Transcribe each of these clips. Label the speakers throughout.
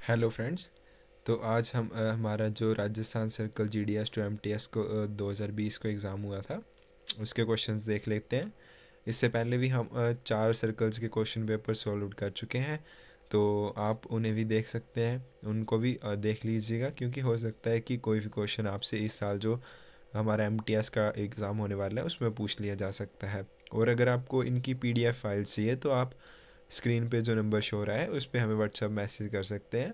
Speaker 1: Hello friends. तो आज हम हमारा जो Rajasthan circle GDS to MTS को 2020 को एग्ज़ाम हुआ था उसके क्वेश्चंस देख लेते हैं। इससे पहले भी हम 4 सर्कल्स के क्वेश्चन पेपर सॉल्व कर चुके हैं, तो आप उन्हें भी देख सकते हैं, उनको भी देख लीजिएगा, क्योंकि हो सकता है कि कोई भी क्वेश्चन आपसे इस साल जो हमारा एमटीएस का एग्ज़ाम होने वाला है उसमें पूछ लिया जा सकता है। और अगर आपको इनकी पीडीएफ फाइल्स चाहिए तो आप स्क्रीन पे जो नंबर शो हो रहा है उस पर हमें व्हाट्सअप मैसेज कर सकते हैं।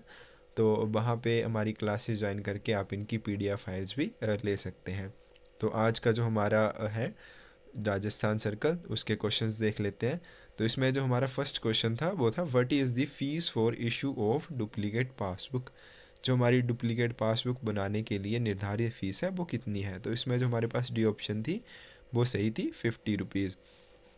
Speaker 1: तो वहाँ पे हमारी क्लासेस ज्वाइन करके आप इनकी पीडीएफ फाइल्स भी ले सकते हैं। तो आज का जो हमारा है राजस्थान सर्कल, उसके क्वेश्चंस देख लेते हैं। तो इसमें जो हमारा फर्स्ट क्वेश्चन था वो था, what is the fees for issue of duplicate passbook. जो हमारी डुप्लीकेट पासबुक बनाने के लिए निर्धारित फ़ीस है वो कितनी है। तो इसमें जो हमारे पास डी ऑप्शन थी वो सही थी, 50 रुपीज़।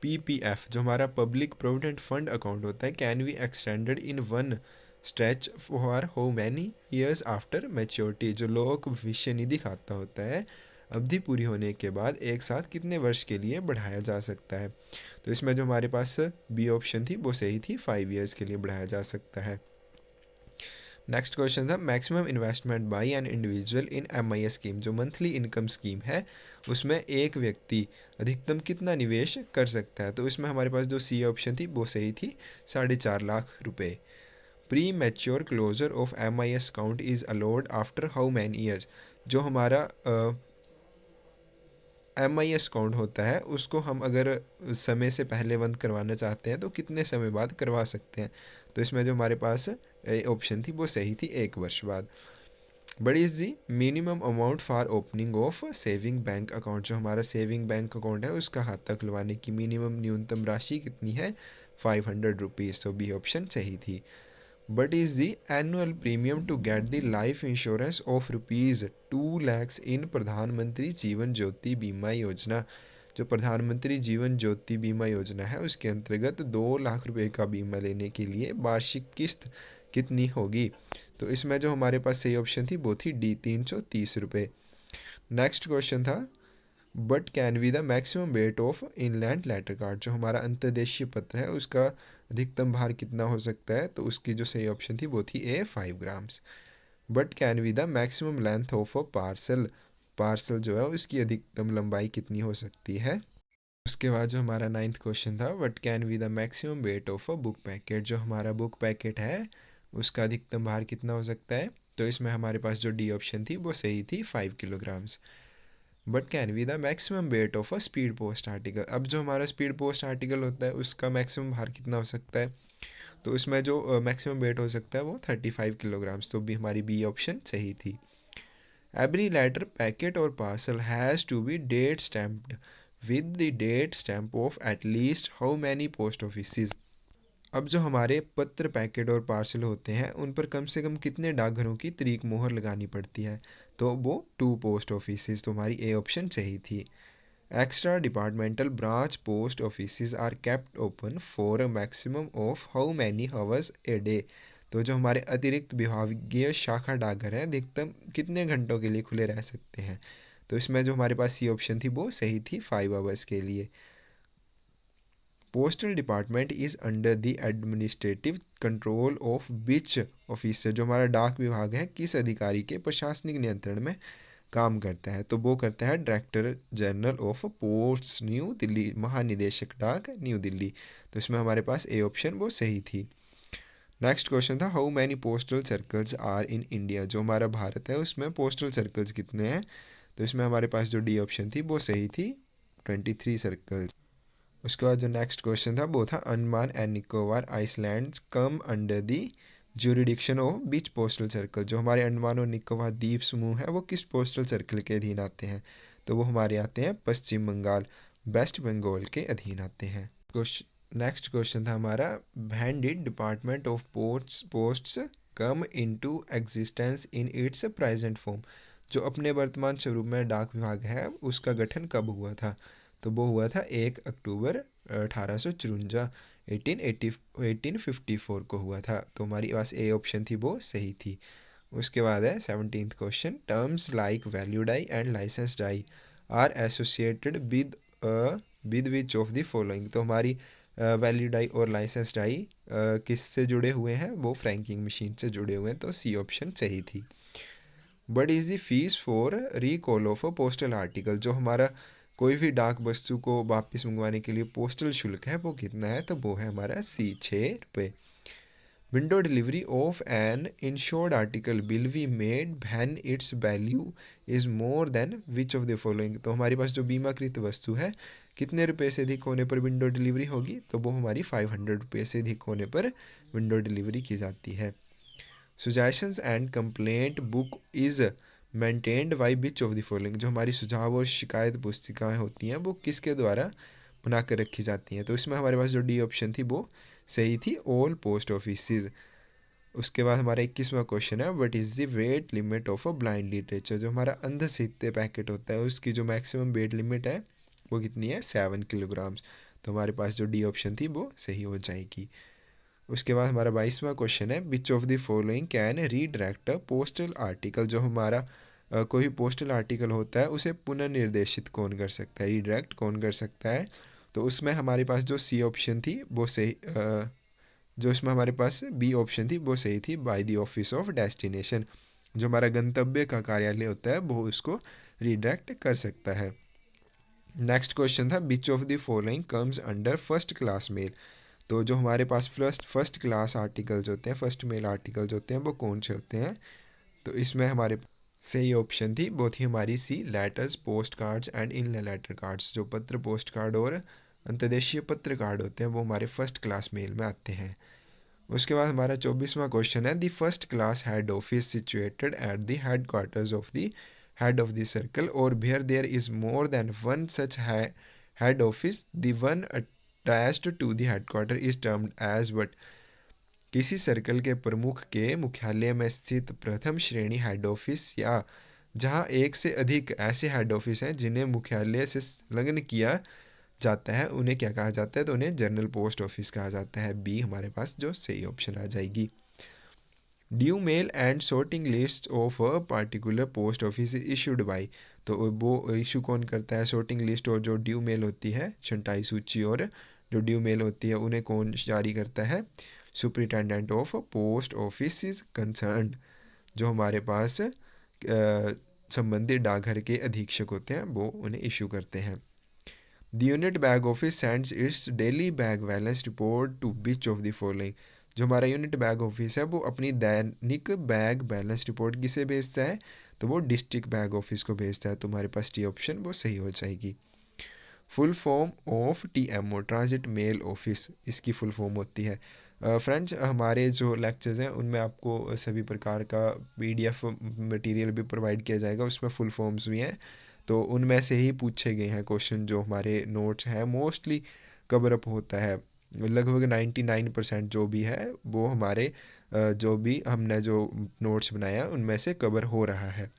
Speaker 1: पीपीएफ जो हमारा पब्लिक प्रोविडेंट फंड अकाउंट होता है, can be extended in one stretch for how many years after maturity. जो लोक भविष्य निधि खाता होता है, अवधि पूरी होने के बाद एक साथ कितने वर्ष के लिए बढ़ाया जा सकता है। तो इसमें जो हमारे पास बी ऑप्शन थी वो सही थी, 5 ईयर्स के लिए बढ़ाया जा सकता है। नेक्स्ट क्वेश्चन था, maximum investment by an individual in MIS scheme. जो मंथली इनकम स्कीम है उसमें एक व्यक्ति अधिकतम कितना निवेश कर सकता है। तो इसमें हमारे पास जो सी ऑप्शन थी वो सही थी, 4.5 लाख रुपए। Premature closure of MIS account is allowed after how many years. जो हमारा एमआईएस अकाउंट होता है उसको हम अगर समय से पहले बंद करवाना चाहते हैं तो कितने समय बाद करवा सकते हैं। तो इसमें जो हमारे पास ऑप्शन थी वो सही थी, 1 वर्ष बाद। But is the minimum amount for opening of saving bank account. जो हमारा सेविंग बैंक अकाउंट है उसका खाता खुलवाने की मिनिमम न्यूनतम राशि कितनी है, 500 रुपीज़। तो बी ऑप्शन सही थी। But is the annual premium to get the life insurance of rupees 2 lakhs in Pradhanmantri Jeevan ज्योति बीमा योजना। जो प्रधानमंत्री जीवन ज्योति बीमा योजना है उसके अंतर्गत 2 लाख रुपए का बीमा लेने के लिए वार्षिक किस्त कितनी होगी। तो इसमें जो हमारे पास सही ऑप्शन थी वो थी डी, 330 रुपये। नेक्स्ट क्वेश्चन था, but can be the maximum weight of inland letter card. जो हमारा अंतर्देशीय पत्र है उसका अधिकतम भार कितना हो सकता है। तो उसकी जो सही ऑप्शन थी वो थी ए, 5 grams. But can be the maximum length of a parcel. Parcel जो है उसकी अधिकतम लंबाई कितनी हो सकती है। उसके बाद जो हमारा नाइन्थ क्वेश्चन था, what can be the maximum weight of a book packet. जो हमारा बुक पैकेट है उसका अधिकतम भार कितना हो सकता है। तो इसमें हमारे पास जो डी ऑप्शन थी वो सही थी, 5 kilograms. But can be the maximum weight of a speed post article. अब जो हमारा स्पीड पोस्ट आर्टिकल होता है उसका मैक्सिमम भार कितना हो सकता है। तो इसमें जो मैक्सिमम वेट हो सकता है वो 35 किलोग्राम्स। तो भी हमारी बी ऑप्शन सही थी। एवरी लेटर पैकेट और parcel has to be date stamped with the date stamp of at least how many post office. अब जो हमारे पत्र पैकेट और पार्सल होते हैं उन पर कम से कम कितने डाकघरों की तारीख मोहर लगानी पड़ती है। तो वो 2 पोस्ट ऑफिस। तो हमारी ए ऑप्शन सही थी। Extra departmental branch post office are kept open for a maximum of how many hours a day. तो जो हमारे अतिरिक्त विभागीय शाखा डाकघर हैं अधिकतम कितने घंटों के लिए खुले रह सकते हैं। तो इसमें जो हमारे पास सी ऑप्शन थी वो सही थी, 5 आवर्स के लिए। Postal department is under the administrative control of which officer. जो हमारा डाक विभाग है किस अधिकारी के प्रशासनिक नियंत्रण में काम करता है। तो वो करता है director general of posts new Delhi, महानिदेशक डाक न्यू दिल्ली। तो इसमें हमारे पास ए ऑप्शन वो सही थी। नेक्स्ट क्वेश्चन था, how many postal circles are in India. जो हमारा भारत है उसमें पोस्टल सर्कल्स कितने हैं। तो इसमें हमारे पास जो डी ऑप्शन थी वो सही थी, 23 सर्कल्स। उसके बाद जो नेक्स्ट क्वेश्चन था वो था, Andaman and Nicobar islands come under the jurisdiction of beach postal circle. जो हमारे अंडमान और निकोबार द्वीप समूह है वो किस पोस्टल सर्कल के अधीन आते हैं। तो वो हमारे आते हैं पश्चिम बंगाल, वेस्ट बंगाल के अधीन आते हैं। नेक्स्ट क्वेश्चन था हमारा, when did department of posts come into existence in its present form. जो अपने वर्तमान स्वरूप में डाक विभाग है उसका गठन कब हुआ था। तो वो हुआ था 1 अक्टूबर 1854, 1854 को हुआ था। तो हमारी पास ए ऑप्शन थी वो सही थी। उसके बाद है 17th question, terms like value die and licence die are associated with which of the following. तो हमारी वैलिड आई और लाइसेंस्ड आई किससे जुड़े हुए हैं, वो फ्रैंकिंग मशीन से जुड़े हुए हैं, तो सी ऑप्शन सही थी। But is the fees for recall of a postal article, जो हमारा कोई भी डाक वस्तु को वापस मंगवाने के लिए पोस्टल शुल्क है वो कितना है, तो वो है हमारा सी 6 रुपये। Window delivery of an insured article will be made when its value is more than which of the following, तो हमारे पास जो बीमाकृत वस्तु है कितने रुपए से अधिक होने पर विंडो डिलीवरी होगी, तो वो हमारी 500 रुपये से अधिक होने पर विंडो डिलीवरी की जाती है। Suggestions and complaint book is maintained by which of the following, जो हमारी सुझाव और शिकायत पुस्तिकाएँ होती हैं वो किसके द्वारा बना कर रखी जाती हैं, तो इसमें हमारे पास जो डी ऑप्शन थी वो सही थी, ऑल पोस्ट ऑफिसेज। उसके बाद हमारा 21वां क्वेश्चन है, what is the wait limit of a blind literature, जो हमारा अंध साहित्य पैकेट होता है उसकी जो मैक्सिमम वेट लिमिट है वो कितनी है, 7 किलोग्राम्स, तो हमारे पास जो डी ऑप्शन थी वो सही हो जाएगी। उसके बाद हमारा 22वां क्वेश्चन है, विच of the following can redirect a postal article, जो हमारा कोई पोस्टल आर्टिकल होता है उसे पुनर्निर्देशित कौन कर सकता है, रीडायरेक्ट कौन कर सकता है, तो उसमें हमारे पास जो सी ऑप्शन थी वो सही, जो इसमें हमारे पास बी ऑप्शन थी वो सही थी, by the office of destination, जो हमारा गंतव्य का कार्यालय होता है वो उसको रीडायरेक्ट कर सकता है। नेक्स्ट क्वेश्चन था, which of the following comes under first class mail, तो जो हमारे पास फर्स्ट क्लास आर्टिकल्स होते हैं, फर्स्ट मेल आर्टिकल्स होते हैं वो कौन से होते हैं, तो इसमें हमारे सही ऑप्शन थी वो थी हमारी सी, letters, post cards and in letter cards, जो पत्र, पोस्ट कार्ड और अंतर्देशीय पत्र कार्ड होते हैं वो हमारे फर्स्ट क्लास मेल में आते हैं। उसके बाद हमारा 24वां क्वेश्चन है, the first class head office situated at the head quarters of the head of the circle और where there is more than one such head office, the one attached to the headquarter is termed as what, किसी circle के प्रमुख के मुख्यालय में स्थित प्रथम श्रेणी हेड ऑफिस या जहां एक से अधिक ऐसे हेड ऑफिस हैं जिन्हें मुख्यालय से संलग्न किया जाता है उन्हें क्या कहा जाता है, तो उन्हें जनरल पोस्ट ऑफिस कहा जाता है, बी हमारे पास जो सही ऑप्शन आ जाएगी। Due male and sorting list of a particular post office issued by, तो वो इशू कौन करता है, सॉर्टिंग लिस्ट और जो ड्यू मेल होती है छंटाई सूची और जो ड्यू मेल होती है उन्हें कौन जारी करता है, superintendent of post office is concern, जो हमारे पास संबंधित डाकघर के अधीक्षक होते हैं वो उन्हें इशू करते हैं। The unit bag office sends its daily bag balance report to which of the following, जो हमारा यूनिट बैग ऑफिस है वो अपनी दैनिक बैग बैलेंस रिपोर्ट किसे भेजता है, तो वो डिस्ट्रिक्ट बैग ऑफिस को भेजता है, तो हमारे पास टी ऑप्शन वो सही हो जाएगी। Full form of TMO, transit mail office, इसकी फुल फॉर्म होती है। फ्रेंड्स हमारे जो लेक्चर्स हैं उनमें आपको सभी प्रकार का PDF मटेरियल भी प्रोवाइड किया जाएगा, उसमें फुल फॉर्म्स भी हैं, तो उनमें से ही पूछे गए हैं क्वेश्चन, जो हमारे नोट्स हैं मोस्टली कवर अप होता है, लगभग 99% जो भी है वो हमारे जो भी हमने जो नोट्स बनाया उनमें से कवर हो रहा है।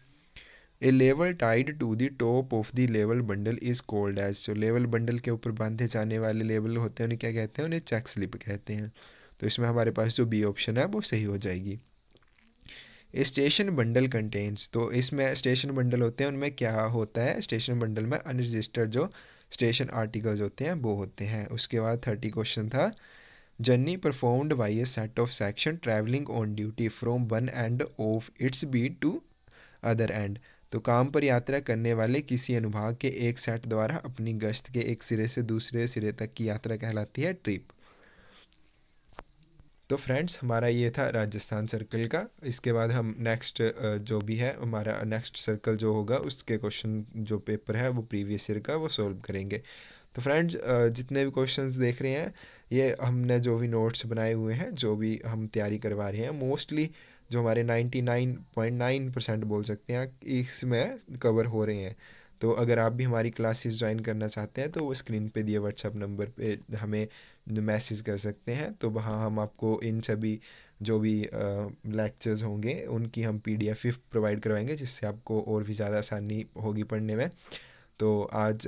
Speaker 1: A level tied to the top of the level bundle is called as, जो लेवल बंडल के ऊपर बांधे जाने वाले लेवल होते हैं उन्हें क्या कहते हैं, उन्हें चेक स्लिप कहते हैं, तो इसमें हमारे पास जो बी ऑप्शन है वो सही हो जाएगी। स्टेशन बंडल कंटेन्स, तो इसमें स्टेशन बंडल होते हैं उनमें क्या होता है, स्टेशन बंडल में अनरजिस्टर्ड जो स्टेशन आर्टिकल्स होते हैं वो होते हैं। उसके बाद 30 क्वेश्चन था, journey performed by a set of section travelling on duty from one end of its beat to other end, तो काम पर यात्रा करने वाले किसी अनुभाग के एक सेट द्वारा अपनी गश्त के एक सिरे से दूसरे सिरे तक की यात्रा कहलाती है ट्रिप। तो फ्रेंड्स हमारा ये था राजस्थान सर्कल का। इसके बाद हम नेक्स्ट जो भी है हमारा नेक्स्ट सर्कल जो होगा उसके क्वेश्चन जो पेपर है वो प्रीवियस ईयर का वो सॉल्व करेंगे। तो फ्रेंड्स जितने भी क्वेश्चंस देख रहे हैं ये हमने जो भी नोट्स बनाए हुए हैं, जो भी हम तैयारी करवा रहे हैं, मोस्टली जो हमारे 99.9% बोल सकते हैं इसमें कवर हो रहे हैं। तो अगर आप भी हमारी क्लासेस ज्वाइन करना चाहते हैं तो वो स्क्रीन पे दिए व्हाट्सएप नंबर पे हमें मैसेज कर सकते हैं, तो वहाँ हम आपको इन सभी जो भी लेक्चर्स होंगे उनकी हम PDF प्रोवाइड करवाएंगे, जिससे आपको और भी ज़्यादा आसानी होगी पढ़ने में। तो आज